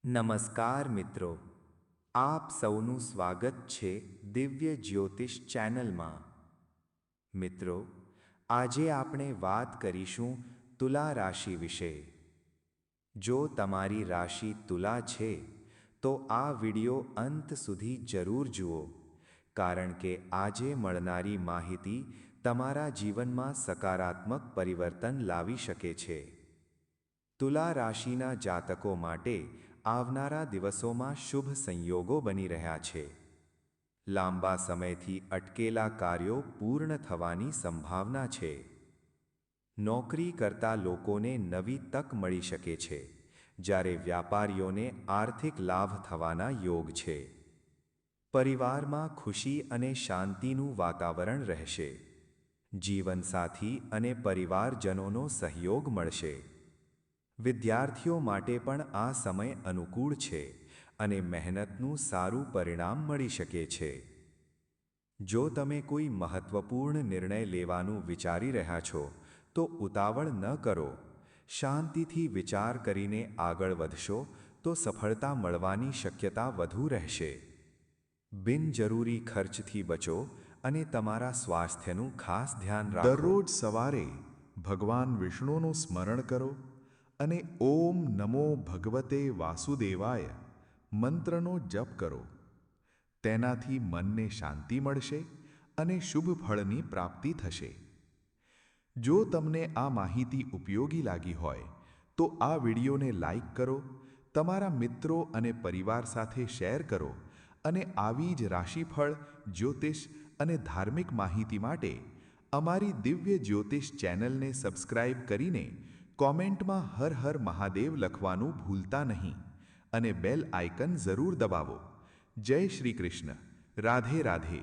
નમસ્કાર મિત્રો, આપ સૌનું સ્વાગત છે દિવ્ય જ્યોતિષ ચેનલમાં। મિત્રો, આજે આપણે વાત કરીશું તુલા રાશિ વિશે। જો તમારી રાશિ તુલા છે તો આ વિડિયો અંત સુધી જરૂર જુઓ, કારણ કે આજે મળનારી માહિતી તમારા જીવનમાં સકારાત્મક પરિવર્તન લાવી શકે છે। તુલા રાશિના જાતકો માટે આવનારા દિવસોમાં શુભ સંયોગો બની રહ્યા છે। લાંબા સમયથી અટકેલા કાર્યો પૂર્ણ થવાની સંભાવના છે। નોકરી કરતા લોકોને નવી તક મળી શકે છે, જ્યારે વ્યાપારીઓને આર્થિક લાભ થવાના યોગ છે। પરિવારમાં ખુશી અને શાંતિનું વાતાવરણ રહેશે। જીવનસાથી અને પરિવારજનોનો સહયોગ મળશે। વિદ્યાર્થીઓ માટે પણ આ સમય અનુકૂળ છે અને મહેનતનું સારું પરિણામ મળી શકે છે। જો તમે કોઈ મહત્વપૂર્ણ નિર્ણય લેવાનું વિચારી રહ્યા છો તો ઉતાવળ ન કરો। શાંતિથી વિચાર કરીને આગળ વધશો તો સફળતા મળવાની શક્યતા વધુ રહેશે। બિનજરૂરી ખર્ચથી બચો અને તમારા સ્વાસ્થ્યનું ખાસ ધ્યાન રાખો। દરરોજ સવારે ભગવાન વિષ્ણુનું સ્મરણ કરો અને ઓમ નમો ભગવતે વાસુદેવાય મંત્રનો જપ કરો। તેનાથી મનને શાંતિ મળશે અને શુભ ફળની પ્રાપ્તિ થશે। જો તમને આ માહિતી ઉપયોગી લાગી હોય તો આ વિડિયોને લાઈક કરો, તમારા મિત્રો અને પરિવાર સાથે શેર કરો અને આવી જ રાશિફળ, જ્યોતિષ અને ધાર્મિક માહિતી માટે અમારી દિવ્ય જ્યોતિષ ચેનલને સબસ્ક્રાઇબ કરીને કોમેન્ટમાં હર હર મહાદેવ લખવાનું ભૂલતા નહીં અને બેલ આઇકન જરૂર દબાવો। જય શ્રી કૃષ્ણ, રાધે રાધે।